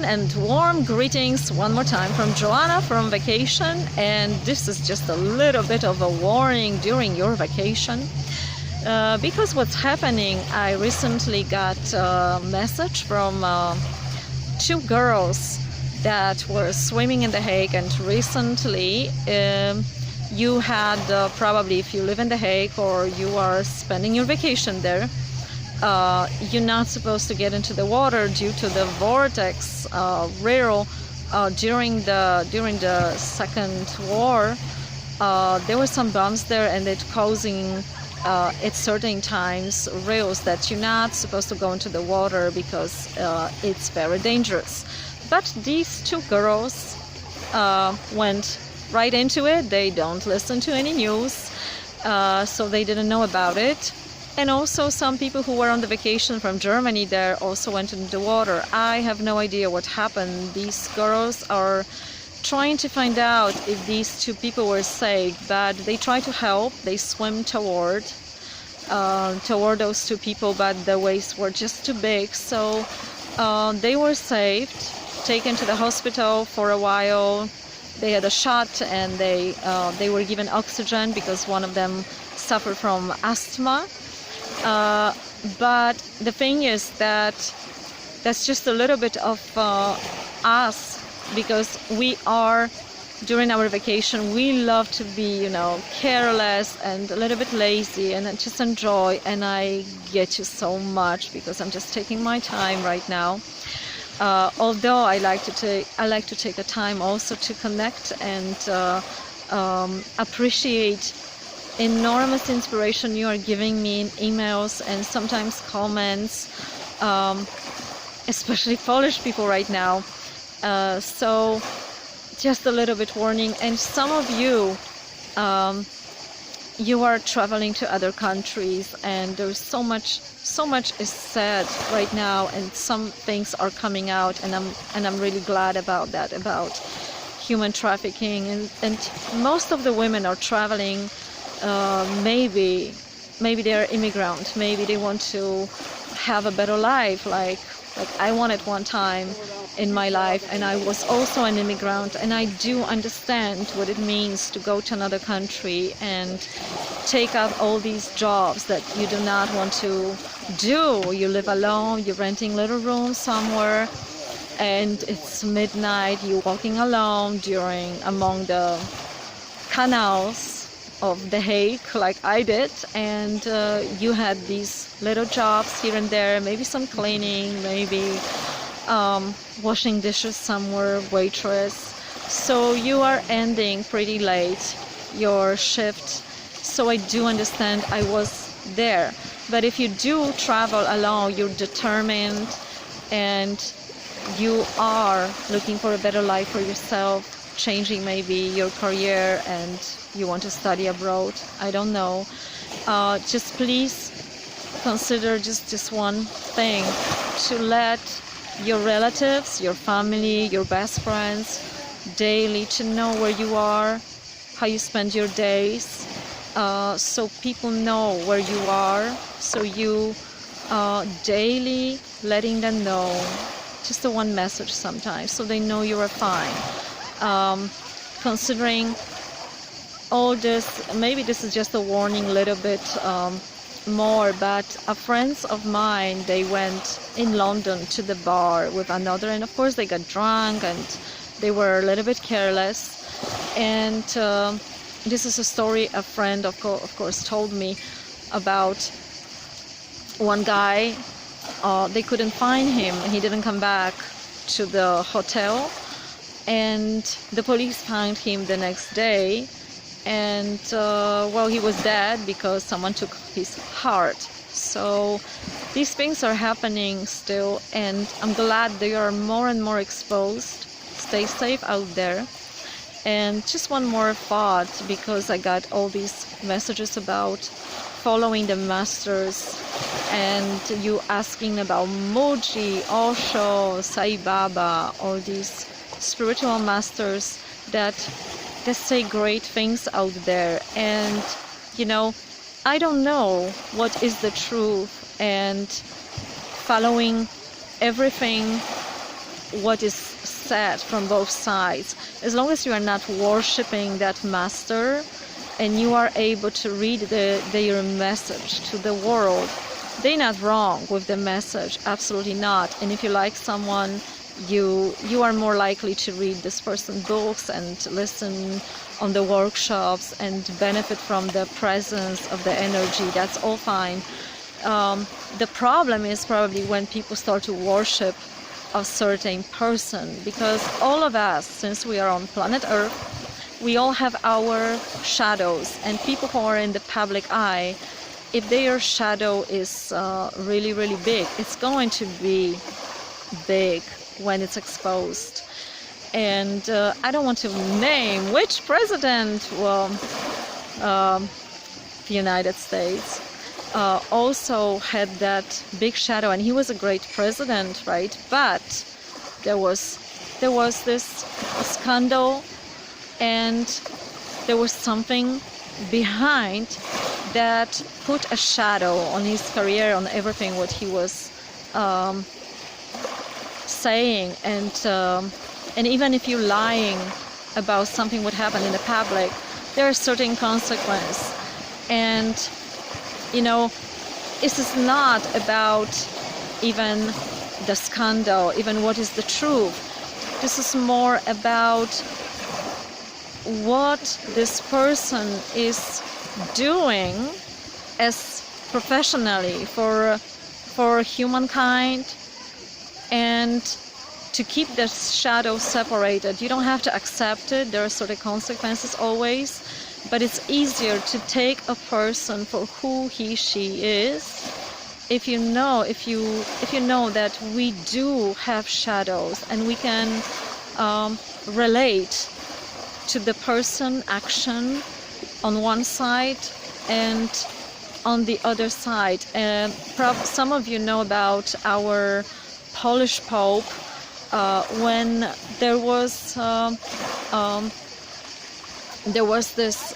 everyone, and warm greetings one more time from Joanna from vacation. And this is just a little bit of a warning during your vacation, because what's happening, I recently got a message from two girls that were swimming in The Hague, and recently you had probably, if you live in The Hague or you are spending your vacation there, you're not supposed to get into the water due to the vortex reel. During the Second War, there were some bombs there, and it causing at certain times reels that you're not supposed to go into the water because it's very dangerous. But these two girls went right into it. They don't listen to any news, so they didn't know about it. And also some people who were on the vacation from Germany there also went into the water. I have no idea what happened. These girls are trying to find out if these two people were saved, but they try to help. They swim toward those two people, but the waves were just too big. So they were saved, taken to the hospital for a while. They had a shot, and they were given oxygen because one of them suffered from asthma. But the thing is that that's just a little bit of us, because we are, during our vacation, we love to be, careless and a little bit lazy and just enjoy. And I get you so much because I'm just taking my time right now. Although I like to take a time also to connect and appreciate enormous inspiration you are giving me in emails and sometimes comments, especially Polish people right now. So just a little bit warning. And some of you, you are traveling to other countries, and there's so much is said right now, and some things are coming out, and I'm really glad about that, about human trafficking, and most of the women are traveling. Maybe they're immigrant. Maybe they want to have a better life, like I wanted one time in my life, and I was also an immigrant, and I do understand what it means to go to another country and take up all these jobs that you do not want to do. You live alone, you're renting little rooms somewhere, and it's midnight, you're walking alone among the canals of The Hague, like I did, and you had these little jobs here and there, maybe some cleaning, maybe washing dishes somewhere, waitress. So you are ending pretty late your shift. So I do understand. I was there. But if you do travel alone, you're determined and you are looking for a better life for yourself, changing maybe your career, and you want to study abroad, I don't know. Just please consider just one thing, to let your relatives, your family, your best friends daily to know where you are, how you spend your days, so people know where you are, so you daily letting them know, just the one message sometimes, so they know you are fine. Considering all this, maybe this is just a warning a little bit more, but friends of mine, they went in London to the bar with another, and of course they got drunk and they were a little bit careless. And this is a story a friend of course told me about one guy. They couldn't find him, he didn't come back to the hotel, and the police found him the next day. And well, he was dead because someone took his heart. So these things are happening still, and I'm glad they are more and more exposed. Stay safe out there. And just one more thought, because I got all these messages about following the masters, and you asking about Moji, Osho, Sai Baba, all these spiritual masters that say great things out there. And I don't know what is the truth, and following everything what is said from both sides. As long as you are not worshipping that master and you are able to read their message to the world, they're not wrong with the message, absolutely not. And if you like someone, you are more likely to read this person's books and listen on the workshops and benefit from the presence of the energy. That's all fine. The problem is probably when people start to worship a certain person, because all of us, since we are on planet Earth, we all have our shadows, and people who are in the public eye, if their shadow is really, really big, it's going to be big when it's exposed. And I don't want to name which president, well, the United States also had that big shadow, and he was a great president, right? But there was this scandal, and there was something behind that put a shadow on his career, on everything what he was saying. And even if you're lying about something what happened in the public, there are certain consequences. And you know, this is not about even the scandal, even what is the truth. This is more about what this person is doing as professionally for humankind, and to keep the shadow separated. You don't have to accept it. There are certain consequences always, but it's easier to take a person for who she is if you know that we do have shadows, and we can relate to the person action on one side and on the other side. Some of you know about our Polish Pope, when there was this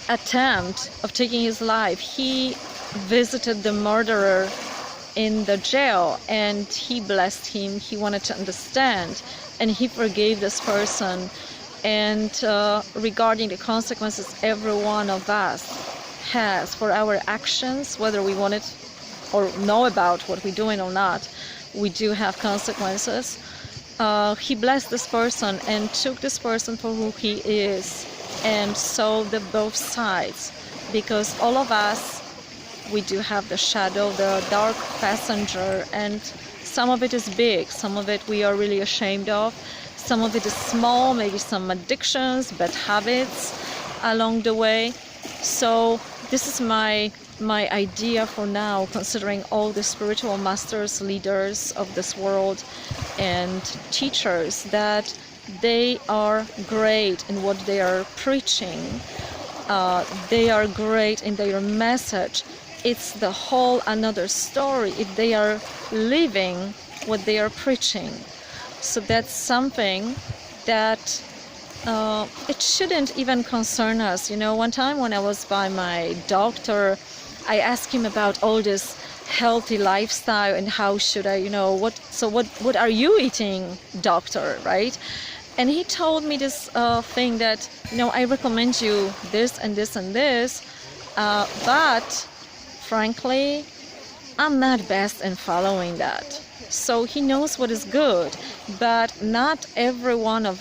attempt of taking his life. He visited the murderer in the jail, and he blessed him. He wanted to understand, and he forgave this person. And regarding the consequences every one of us has for our actions, whether we want it or know about what we're doing or not, we do have consequences. He blessed this person and took this person for who he is, and saw the both sides, because all of us, we do have the shadow, the dark passenger, and some of it is big, some of it we are really ashamed of, some of it is small, maybe some addictions, bad habits along the way. So this is my idea for now, considering all the spiritual masters, leaders of this world, and teachers, that they are great in what they are preaching. They are great in their message. It's the whole another story if they are living what they are preaching. So that's something that it shouldn't even concern us. You know, one time when I was by my doctor, I asked him about all this healthy lifestyle and how should I, what are you eating, doctor, right? And he told me this thing that, I recommend you this and this and this, but frankly, I'm not best in following that. So he knows what is good, but not every one of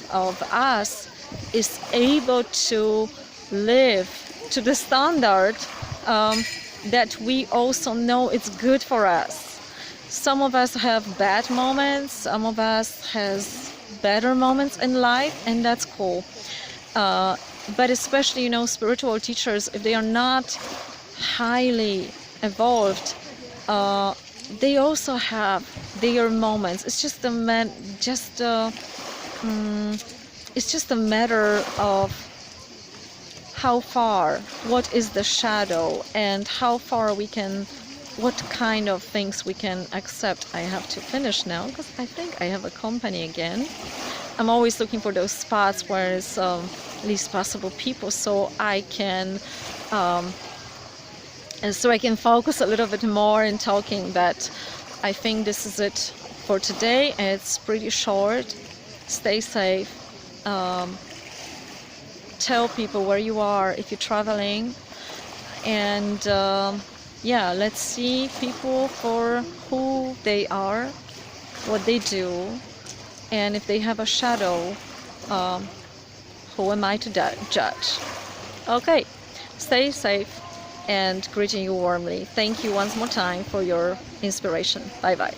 us is able to live to the standard that we also know it's good for us. Some of us have bad moments, some of us has better moments in life, and that's cool. But especially, spiritual teachers, if they are not highly evolved, they also have their moments. It's just a matter of how far, what is the shadow, and how far we can, what kind of things we can accept. I have to finish now because I think I have a company again. I'm always looking for those spots where it's least possible people, so I can focus a little bit more in talking. But I think this is it for today. It's pretty short. Stay safe. Tell people where you are if you're traveling, and yeah, let's see people for who they are, what they do, and if they have a shadow, who am I to judge? Okay, stay safe, and greeting you warmly. Thank you once more time for your inspiration. Bye bye.